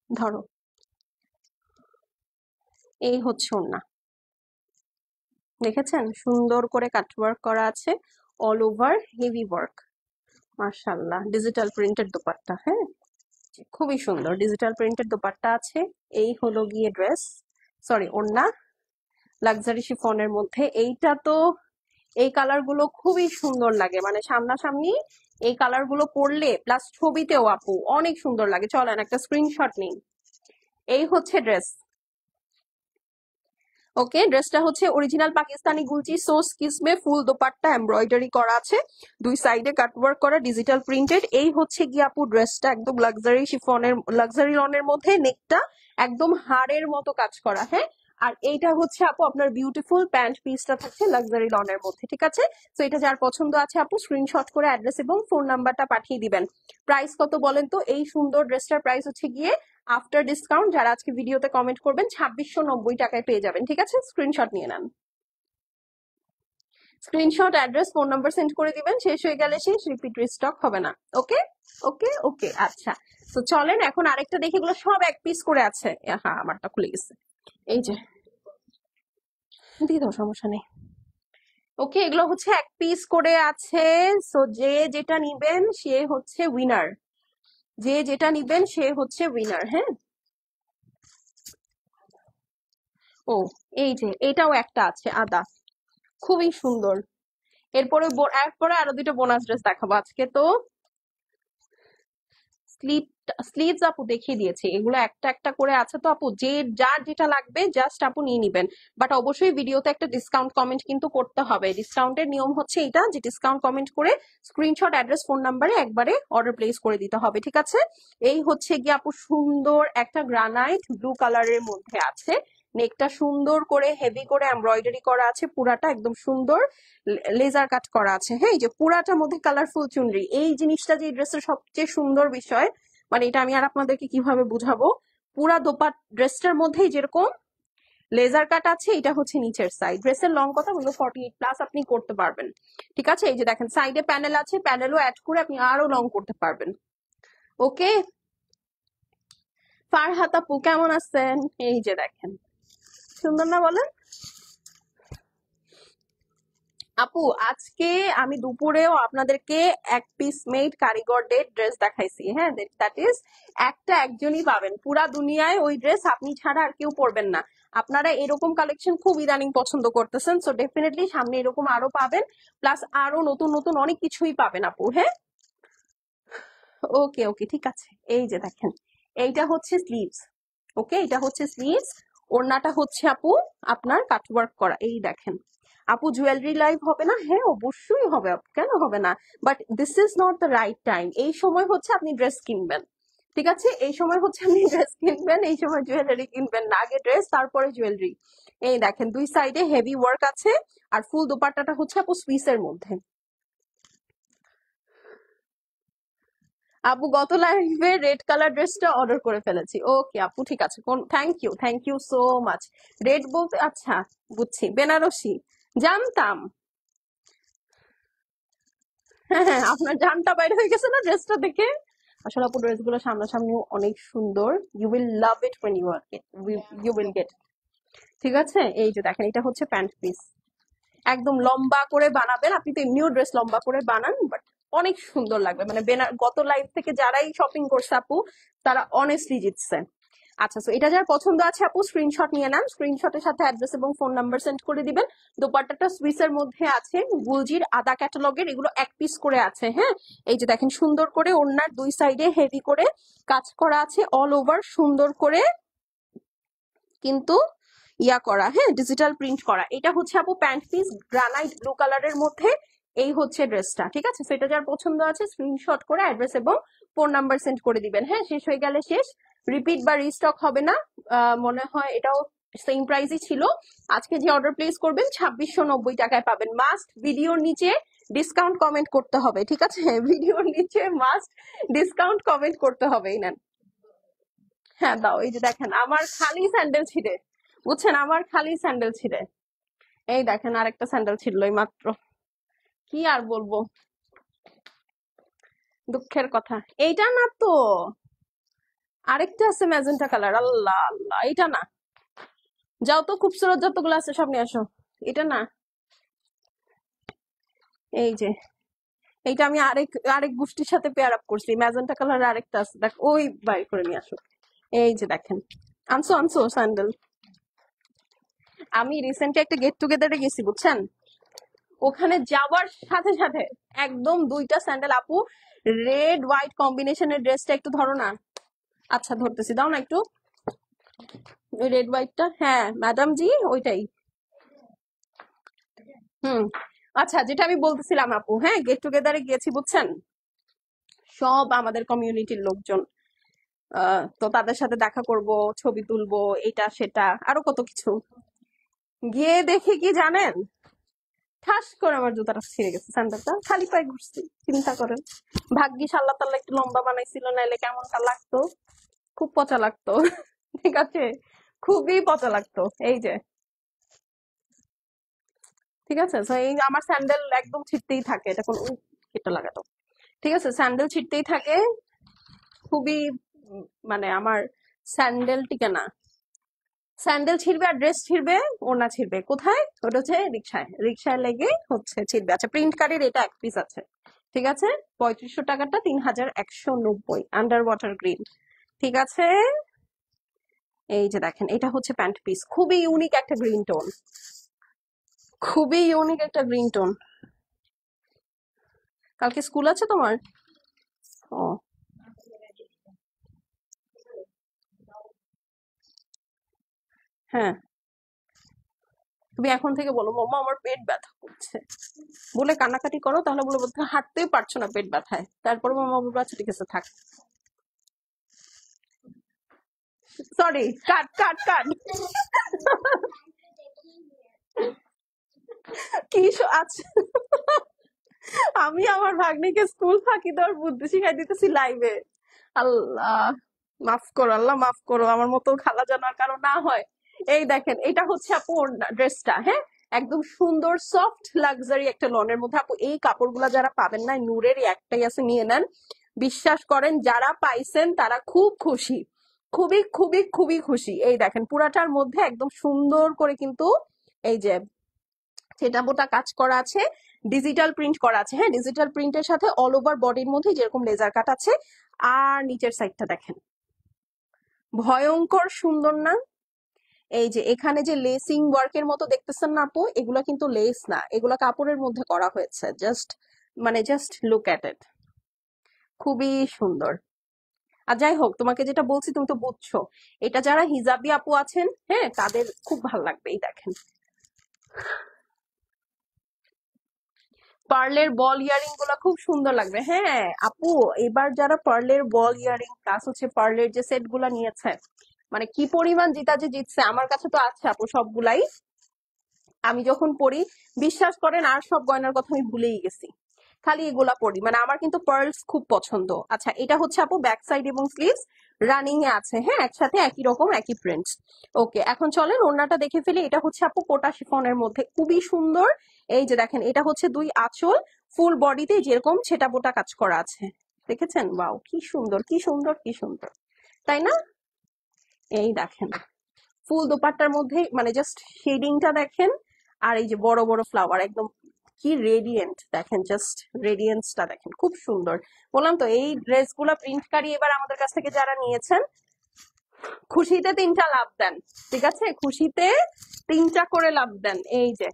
ধরো, এই হচ্ছে ওড়না, দেখেছেন? সুন্দর করে কাটওয়ার্ক করা আছে, অল ওভার হেভি ওয়ার্ক, মাশাআল্লাহ। ডিজিটাল প্রিন্টেড দোপাট্টা, হ্যাঁ, খুবই সুন্দর ডিজিটাল প্রিন্টেড দোপাট্টা আছে। এই হলো গিয়ে ড্রেস, সরি ওড়না, লাক্সারি শিফনের মধ্যে। এইটা তো, এই কালার গুলো খুবই সুন্দর লাগে, মানে সামনাসামনি এই কালার গুলো পরলে প্লাস ছবিতেও আপু অনেক সুন্দর লাগে। চলেন একটা স্ক্রিনশট নিই। এই হচ্ছে ড্রেস। ওকে, ড্রেসটা হচ্ছে অরিজিনাল পাকিস্তানি গুলচি সোস কিসমে ফুল দোপাট্টা এমব্রয়ডারি করা আছে, দুই সাইডে কাটওয়ার্ক করা, ডিজিটাল প্রিন্টেড। এই হচ্ছে গিয়ে আপু ড্রেসটা, একদম লাক্সারি শিফনের, লাক্সারি লনের মধ্যে নেকটা একদম হাড়ের মতো কাজ করা। হ্যাঁ, আর এইটা হচ্ছে আপু আপনার বিউটিফুল প্যান্ট পিসটা থাকছে লাক্সারি লনের মধ্যে, ঠিক আছে? তো এটা যার পছন্দ আছে আপু স্ক্রিনশট করে অ্যাড্রেস এবং ফোন নাম্বারটা পাঠিয়ে দিবেন। প্রাইস কত বলেন তো? এই সুন্দর ড্রেসটার প্রাইস হচ্ছে গিয়ে আফটার ডিসকাউন্ট যারা আজকে ভিডিওতে কমেন্ট করবেন 2690 টাকায় পেয়ে যাবেন, ঠিক আছে? স্ক্রিনশট নিয়ে নেন, screenshot address phone number send করে দিবেন, শেষ হয়ে গেলে শেষ, রিপিট রিস্টক হবে না। ওকে ওকে ওকে, আচ্ছা। তো চলেন এখন আরেকটা দেখি, এগুলো সব এক পিস করে আছে। হ্যাঁ, আমারটা খুলে গেছে, এই যে দিয়ে দাও, সমস্যা নেই। ওকে, এগুলো হচ্ছে এক পিস করে আছে। সো যে যেটা নিবেন সে হচ্ছে উইনার, যে যেটা নিবেন সে হচ্ছে উইনার। হ্যাঁ, ও এই যে এটাও একটা আছে আদা, খুবই সুন্দর। এরপরে আরো দুটো বোনাস ড্রেস দেখাবো আজকে। তো স্লিভস আপু দেখিয়ে দিয়েছি, এগুলো একটা একটা করে আছে। তো আপু যে যার যেটা লাগবে জাস্ট আপু নিয়ে নিবেন, বাট অবশ্যই ভিডিওতে একটা ডিসকাউন্ট কমেন্ট কিন্তু করতে হবে। ডিসকাউন্টের নিয়ম হচ্ছে এটা, যে ডিসকাউন্ট কমেন্ট করে স্ক্রিনশট অ্যাড্রেস ফোন নাম্বারে একবারে অর্ডার প্লেস করে দিতে হবে, ঠিক আছে? এই হচ্ছে গিয়ে আপু সুন্দর একটা গ্রানাইট ব্লু কালারের মধ্যে আছে, নেকটা সুন্দর করে হেভি করে এমব্রয়ডারি করা আছে, পুরাটা একদম সুন্দর লেজার কাট করা আছে। হ্যাঁ, এই যে পুরাটার মধ্যে কালারফুল চুনরি, এই জিনিসটা যে ড্রেসের সবচেয়ে সুন্দর বিষয়, মানে এটা আমি আর আপনাদেরকে কিভাবে বুঝাবো। পুরা দোপাট ড্রেসটার মধ্যেই যেরকম লেজার কাট আছে, এটা হচ্ছে নিচের সাইড। ড্রেসের লং কথা বলবো 48 প্লাস আপনি করতে পারবেন, ঠিক আছে? এই যে দেখেন সাইডে প্যানেল আছে, প্যানেলও অ্যাড করে আপনি আরো লং করতে পারবেন। ওকে, ফারহাত আপু কেমন আছেন? এই যে দেখেন, সুন্দর না বলেন? আপু আজকে আমি দুপুরেও আপনাদেরকে এক পিস মেড কারিগর ডেট ড্রেস দেখাইছি, হ্যাঁ, দ্যাট ইজ একটা একজনই পাবেন পুরা দুনিয়ায়, ওই ড্রেস আপনি ছাড়া আর কেউ পরবেন না। আপনারা এরকম কালেকশন খুব ইদানিং পছন্দ করতেছেন, সো ডেফিনেটলি সামনে এরকম আরো পাবেন, প্লাস আরো নতুন নতুন অনেক কিছুই পাবেন আপু, হ্যাঁ। ওকে ওকে, ঠিক আছে। এই যে দেখেন, এইটা হচ্ছে স্লিভস। ওকে, এটা হচ্ছে স্লিভস। ওড়নাটা হচ্ছে আপু আপনার কাটওয়ার্ক করা, এই দেখেন। আপু জুয়েলারি লাইভ হবে না? হ্যাঁ অবশ্যই হবে আপু, কেন হবে না? But this is not the right time. এই সময় হচ্ছে আপনি ড্রেস কিনবেন, ঠিক আছে? এই সময় হচ্ছে আপনি ড্রেস কিনবেন, এই সময় জুয়েলারি কিনবেন না, আগে ড্রেস তারপরে জুয়েলারি। এই দেখেন দুই সাইডে হেভি ওয়ার্ক আছে, আর ফুল দোপাট্টাটা হচ্ছে আপু সুইসের মধ্যে। আপু গত লাইভে রেড কালার ড্রেসটা অর্ডার করে ফেলেছি। ওকে আপু, ঠিক আছে, কোন, thank you so much. Red বলতে আচ্ছা, বুঝছি, বেনারসি। জানতাম। হ্যাঁ হ্যাঁ, আপনার জানটা বাইরে হয়ে গেছে না ড্রেসটা দেখে। আসলে আপু ড্রেসগুলো সামনাসামনি অনেক সুন্দর, you will love it when you will get, ঠিক আছে? এই যে দেখেন, এটা হচ্ছে প্যান্ট পিস, একদম লম্বা করে বানাবেন, আপনি তো এমনিও ড্রেস লম্বা করে বানান, বাট অনেক সুন্দর লাগবে। মানে গত লাইভ থেকে যারাই শপিং করছে আপু, তারা অনেস্টলি জিতছে। আচ্ছা, তো এটা যার পছন্দ আছে আপু স্ক্রিনশট নিয়ে নেন, স্ক্রিনশটের সাথে অ্যাড্রেস এবং ফোন নাম্বার সেন্ড করে দিবেন। দোপাট্টাটা সুইসের মধ্যে আছে, গুলজির আদা ক্যাটালগের, এগুলো এক পিস করে আছে, হ্যাঁ। এই যে দেখেন, সুন্দর করে ওড়নার দুই সাইডে হেভি করে কাজ করা আছে, অল ওভার সুন্দর করে কিন্তু ইয়া করা, হ্যাঁ, ডিজিটাল প্রিন্ট করা। এটা হচ্ছে আপু প্যান্ট পিস, গ্রানাইট ব্লু কালারের মধ্যে। এই হচ্ছে ড্রেসটা, ঠিক আছে? সেটা যার পছন্দ আছে স্ক্রিনশট করে অ্যাড্রেস এবং ফোন নাম্বার সেন্ড করে দিবেন, হ্যাঁ। শেষ হয়ে গেলে শেষ, রিপিট বা রিস্টক হবে না। মনে হয় এটাও সেম প্রাইসই ছিল। আজকে যে অর্ডার প্লেস করবেন 2690 টাকায় পাবেন। মাস্ট ভিডিওর নিচে ডিসকাউন্ট কমেন্ট করতে হবে, ঠিক আছে? ভিডিওর নিচে মাস্ট ডিসকাউন্ট কমেন্ট করতে হবে, এই নেন। হ্যাঁ দাও, এই যে দেখেন আমার খালি স্যান্ডেল ছিঁড়ে, বুঝছেন, আমার খালি স্যান্ডেল ছিঁড়ে। এই দেখেন আরেকটা স্যান্ডেল ছিঁড়লো এই মাত্র, কি আর বলবো, দুঃখের কথা। এইটা না তো, আরেকটা আছে ম্যাজেন্টা কালার, আল্লাহ আল্লাহ, এটা না। যাও তো, খুবসুরত যতগুলো আছে সব নিয়ে আসো। এটা না, এই যে এইটা আমি আরেক আরেক গোষ্ঠীর সাথে পেয়ার আপ করছি, ম্যাজেন্টা কালার আরেকটা আছে, দেখ ওই বাইর করে নিয়ে আসো। এই যে দেখেন, আনসো আনসো স্যান্ডেল। আমি রিসেন্টলি একটা গেট টুগেদারে গেছি, বুঝছেন, ওখানে যাওয়ার সাথে সাথে একদম দুইটা স্যান্ডেল আপু, রেড হোয়াইট কম্বিনেশনের ড্রেসটা একটু ধরো না। আচ্ছা ধরতেছি, দাও না একটু, ওই রেড হোয়াইটটা, হ্যাঁ ম্যাডাম জি ওইটাই। হুম। আচ্ছা, যেটা আমি বলতেছিলাম আপু, হ্যাঁ, গেট টুগেদারে গিয়েছি, বুঝছেন, সব আমাদের কমিউনিটির লোকজন। তো তাদের সাথে দেখা করব, ছবি তুলবো, এটা সেটা আরো কত কিছু। গিয়ে দেখি কি জানেন, ঠাস করে আমার জুতাটা ছিঁড়ে গেছে, স্যান্ডেলটা খালি পায়ে ঘুরছি, চিন্তা করেন। ভাগ্যিস আল্লাহ তাআলা একটু লম্বা বানাইছিল, নাইলে কেমনটা লাগতো, খুব পচা লাগতো। ঠিক আছে, খুবই পচা লাগতো। এই যে, ঠিক আছে, তো এই আমার স্যান্ডেল একদম ছিঁড়তেই থাকে, এটা কোন কেটে লাগাতো, ঠিক আছে, স্যান্ডেল ছিঁড়তেই থাকে, খুবই মানে আমার স্যান্ডেল টিকে না। স্যান্ডেল ছিঁড়বে আর ড্রেস ছিঁড়বে, ওড়না ছিঁড়বে, কোথায়? ওটা হচ্ছে রিক্সায়, রিক্সায় লেগে হচ্ছে ছিঁড়বে। আচ্ছা, প্রিন্ট কার্ডের এটা এক পিস আছে, ঠিক আছে, 3500 টাকাটা 3190, আন্ডার ওয়াটার গ্রিন, ঠিক আছে। এই যে দেখেন, এটা হচ্ছে প্যান্ট পিস, খুবই ইউনিক একটা গ্রিন টোন, খুবই ইউনিক একটা গ্রিন টোন। কালকে স্কুল আছে তোমার? ও, হ্যাঁ, তুমি এখন থেকে বলো মাম্মা আমার পেট ব্যথা করছে, বলে কান্নাকাটি করো, তাহলে বলে বলতে হাঁটতেই পারছো না পেট ব্যথায়, তারপর মাম্মা বলবো আচ্ছা ঠিক আছে থাক। সরি, কাট কাট কাট। কি আচ্ছা, আমি আমার ভাগ্নিকে স্কুল ফাঁকি দেওয়ার বুদ্ধি শিখাই দিতেছি লাইভে। আল্লাহ মাফ করো, আল্লাহ মাফ করো, আমার মতো খালা জানার কারো না হয়। এই দেখেন, এটা হচ্ছে আপু ড্রেসটা, হ্যাঁ, একদম সুন্দর সফট লাক্সারি একটা লনের মধ্যে। আপু এই কাপড়গুলা যারা পাবেন না, নূরের একটাই আছে, নিয়ে নেন। বিশ্বাস করেন, যারা পাইছেন তারা খুব খুশি, খুবই খুবই খুবই খুশি। এই দেখেন পুরাটার মধ্যে একদম সুন্দর করে কিন্তু এই যে সেটা বোটা কাজ করা আছে, ডিজিটাল প্রিন্ট করা আছে। হ্যাঁ, ডিজিটাল প্রিন্টের সাথে অল ওভার বডির মধ্যে যেরকম লেজার কাট আছে। আর নিচের সাইডটা দেখেন, ভয়ঙ্কর সুন্দর না? এই যে এখানে যে লেসিং ওয়ার্কের মতো দেখতেছেন না আপু, এগুলা কিন্তু লেস না, এগুলা কাপড়ের মধ্যে করা হয়েছে। জাস্ট লুক এট ইট, খুবই সুন্দর। আর যাই হোক, তোমাকে যেটা বলছি তুমি তো বুঝছো, এটা যারা হিজাবি আপু আছেন, হ্যাঁ, তাদের খুব ভালো লাগবে। এই দেখেন, পার্লের বল ইয়ারিং গুলা খুব সুন্দর লাগবে। হ্যাঁ আপু, এবার যারা পার্লের বল ইয়ারিং প্লাস হচ্ছে পার্লের যে সেট গুলা নিয়েছে, মানে কি পরিমাণ জিতছে। আমার কাছে তো আছে আপু সবগুলাই, আমি যখন পড়ি বিশ্বাস করেন আর সব গয়নার কথা আমি ভুলেই গেছি, খালি এগুলা পড়ি। মানে আমার কিন্তু পার্লস খুব পছন্দ। আচ্ছা, এটা হচ্ছে আপু ব্যাক সাইড এবং স্লিভস রানিং এ আছে। হ্যাঁ, একসাথে একই রকম একই প্রিন্টস। ওকে, এখন চলেন ওড়নাটা দেখে ফেলি। এটা হচ্ছে আপু কোটা শিফনের মধ্যে খুবই সুন্দর। এই যে দেখেন, এটা হচ্ছে দুই আঁচল, ফুল বডিতে যেরকম ছেটা বোটা কাজ করা আছে, দেখেছেন? ওয়াও, কি সুন্দর কি সুন্দর কি সুন্দর, তাই না? এই দেখেন, ফুল দোপাট্টার মধ্যে মানে জাস্ট শেডিংটা দেখেন, আর এই যে বড় বড় ফ্লাওয়ার, একদম কি রেডিয়েন্ট দেখেন, জাস্ট রেডিয়েন্সটা দেখেন, খুব সুন্দর। বললাম তো, এই ড্রেসগুলো প্রিন্টকারী এবার আমাদের কাছ থেকে যারা নিয়েছেন, খুশিতে 3টা লাভ দেন, ঠিক আছে? খুশিতে 3টা করে লাভ দেন। এই যে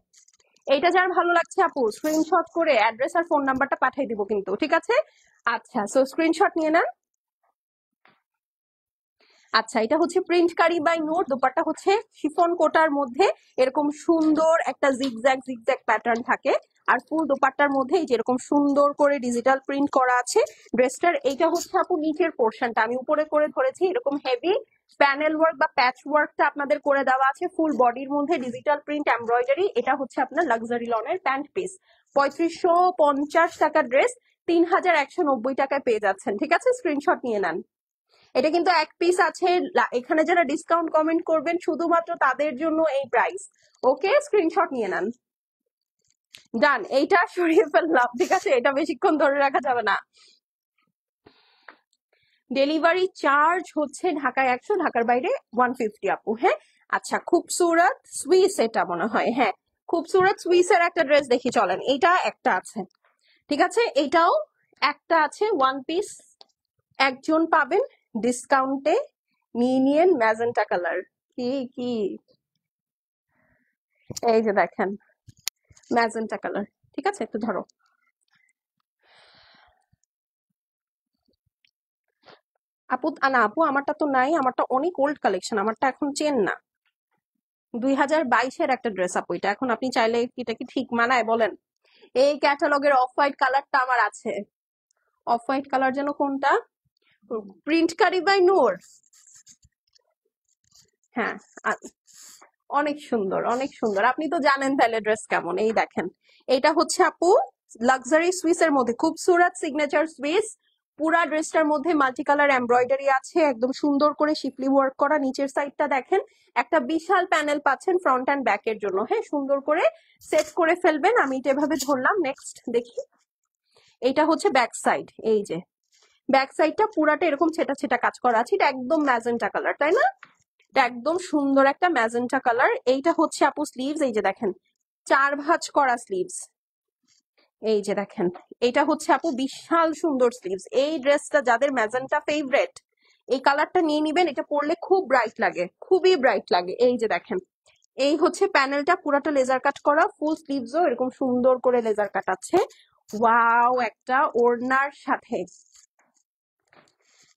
এইটা যার ভালো লাগছে আপু, স্ক্রিনশট করে অ্যাড্রেস আর ফোন নাম্বারটা পাঠিয়ে দিব কিন্তু, ঠিক আছে? আচ্ছা, সো স্ক্রিনশট নিয়ে নেন। আচ্ছা, এটা হচ্ছে প্রিন্টকারী বাই নোট, দোপাট্টা হচ্ছে শিফন কোটার মধ্যে এরকম সুন্দর একটা জিগজ্যাগ প্যাটার্ন থাকে, আর ফুল দোপাট্টার মধ্যে এই যেরকম সুন্দর করে ডিজিটাল প্রিন্ট করা আছে ড্রেসটার। এইটা হচ্ছে আপু নিচের পোর্শনটা, আমি উপরে করে ধরেছি, এরকম হেভি প্যানেল ওয়ার্ক বা প্যাচ ওয়ার্কটা আপনাদের করে দেওয়া আছে ফুল বডির মধ্যে, ডিজিটাল প্রিন্ট এমব্রয়ডারি। এটা হচ্ছে আপনার লাক্সারি লনের প্যান্ট পিস, 3550 টাকা ড্রেস 3190 টাকায় পেয়ে যাচ্ছেন, ঠিক আছে? স্ক্রিনশট নিয়ে নেন। এটা কিন্তু এক পিস আছে, এখানে যারা ডিসকাউন্ট কমেন্ট করবেন শুধুমাত্র তাদের জন্য এই প্রাইস। ওকে, স্ক্রিনশট নিয়ে নেন। ডান, এইটা সরিয়ে ফেললাম, ঠিক আছে? এটা বেশিক্ষণ ধরে রাখা যাবে না। ডেলিভারি চার্জ হচ্ছে ঢাকায় 100, ঢাকার বাইরে 150 আপু। হ্যাঁ, আচ্ছা, খুবসুরত সুইস, এটা মনে হয়, হ্যাঁ, খুবসুরত সুইসের একটা ড্রেস দেখি চলেন। এটা একটা আছে, ঠিক আছে, এটাও একটা আছে, ওয়ান পিস একজন পাবেন ডিসকাউন্টে, নিয়ে ম্যাজেন্টা কালার। কি কি, এই যে দেখেন ম্যাজেন্টা কালার, ঠিক আছে? একটু ধরো আপু। না আপু, আমারটা তো নাই, আমারটা অনেক ওল্ড কালেকশন, আমারটা এখন চেন না, 2022-এর একটা ড্রেস আপু এটা। এখন আপনি চাইলে এটা কি ঠিক মানায় বলেন? এই ক্যাটালগের অফ হোয়াইট কালারটা আমার আছে। অফ হোয়াইট কালার যেন কোনটা? প্রিন্টকারী বাই নূর। হ্যাঁ, অনেক সুন্দর অনেক সুন্দর, আপনি তো জানেন তাহলে ড্রেস কেমন। এই দেখেন, এটা হচ্ছে আপু লাক্সারি সুইসের মধ্যে খুবসুরত সিগনেচার সুইস, পুরা ড্রেসটার মধ্যে মাল্টি কালার এমব্রয়ডারি আছে, একদম সুন্দর করে শিপলি ওয়ার্ক করা। নিচের সাইডটা দেখেন, একটা বিশাল প্যানেল পাচ্ছেন ফ্রন্ট অ্যান্ড ব্যাক এর জন্য। হ্যাঁ, সুন্দর করে সেট করে ফেলবেন। আমি এটা এভাবে ধরলাম, নেক্সট দেখি। এইটা হচ্ছে ব্যাক সাইড, এই যে ব্যাক সাইডটা পুরাটা এরকম ছেটা ছেটা কাজ করা আছে, এটা একদম ম্যাজেন্টা কালার, তাই না? এটা একদম সুন্দর একটা ম্যাজেন্টা কালার। এইটা হচ্ছে আপু স্লিভস, এই যে দেখেন 4 ভাঁজ করা স্লিভস, এই যে দেখেন, এটা হচ্ছে আপু বিশাল সুন্দর স্লিভস। এই ড্রেসটা যাদের ম্যাজেন্টা ফেভারেট, এই কালারটা নিয়ে নিবেন, এটা পরলে খুব ব্রাইট লাগে, খুবই ব্রাইট লাগে। এই যে দেখেন, এই হচ্ছে প্যানেলটা, পুরাটা লেজার কাট করা, ফুল স্লিভসও এরকম সুন্দর করে লেজার কাট আছে। ওয়াও, একটা ওড়নার সাথে,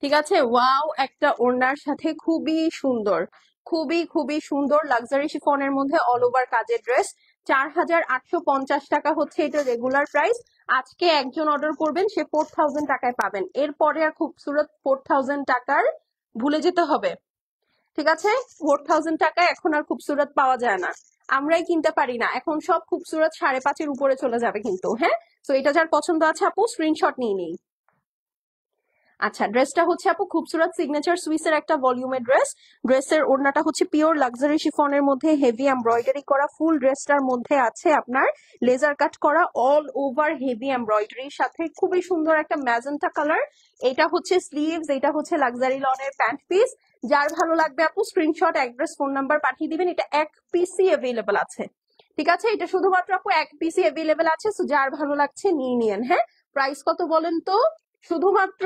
ঠিক আছে, ওয়াও, একটা ওড়নার সাথে খুবই সুন্দর, খুবই খুবই সুন্দর লাক্সারি শিফনের মধ্যে অল ওভার কাজের ড্রেস। 4850 টাকা হচ্ছে এটা রেগুলার প্রাইস। আজকে একজন অর্ডার করবেন, সে 4000 টাকায় পাবেন। এরপরে আর খুবসুরত 4000 টাকার ভুলে যেতে হবে, ঠিক আছে? 4000 টাকায় এখন আর খুবসুরত পাওয়া যায় না, আমরাই কিনতে পারি না এখন, সব খুবসুরত 5.5-এর উপরে চলে যাবে কিন্তু। হ্যাঁ, তো এটা যার পছন্দ আছে আপু স্ক্রিনশট নিয়ে নিই। আচ্ছা, ড্রেসটা হচ্ছে আপু খুবসুরত সিগনেচার সুইসের একটা ভলিউমের ড্রেস। ড্রেসের ওড়নাটা হচ্ছে পিওর লাক্সারি শিফনের মধ্যে হেভি এমব্রয়ডারি করা, ফুল ড্রেসটার মধ্যে আছে আপনার লেজার কাট করা অল ওভার হেভি এমব্রয়ডারির সাথে খুবই সুন্দর একটা ম্যাজেন্টা কালার। এটা হচ্ছে স্লিভস, এটা হচ্ছে লাক্সারি লনের প্যান্ট পিস। যার ভালো লাগবে আপু স্ক্রিনশট, অ্যাড্রেস, ফোন নাম্বার পাঠিয়ে দিবেন। এটা এক পিসই অ্যাভেলেবল আছে, ঠিক আছে, এটা শুধুমাত্র আপু এক পিসি অ্যাভেলেবেল আছে, সো যার ভালো লাগছে নিয়ে নিয়েন। হ্যাঁ, প্রাইস কত বলেন তো? শুধুমাত্র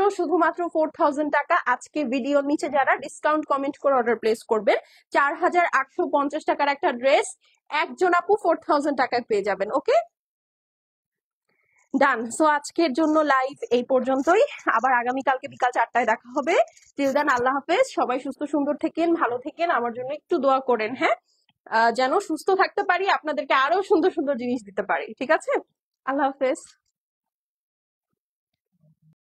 4000 টাকা। আজকে ভিডিওর নিচে যারা ডিসকাউন্ট কমেন্ট করে অর্ডার প্লেস করবেন, 4850 টাকার একটা ড্রেস একজন আপু 4000 টাকায় পেয়ে যাবেন। ওকে, ডান। সো আজকের জন্য লাইভ এই পর্যন্তই, আবার আগামীকালকে বিকাল 4টায় দেখা হবে। টিল দেন আল্লাহ হাফেজ, সবাই সুস্থ সুন্দর থেকেন, ভালো থেকেন, আমার জন্য একটু দোয়া করেন। হ্যাঁ, যেন সুস্থ থাকতে পারি, আপনাদেরকে আরো সুন্দর সুন্দর জিনিস দিতে পারি। ঠিক আছে, আল্লাহ হাফেজ।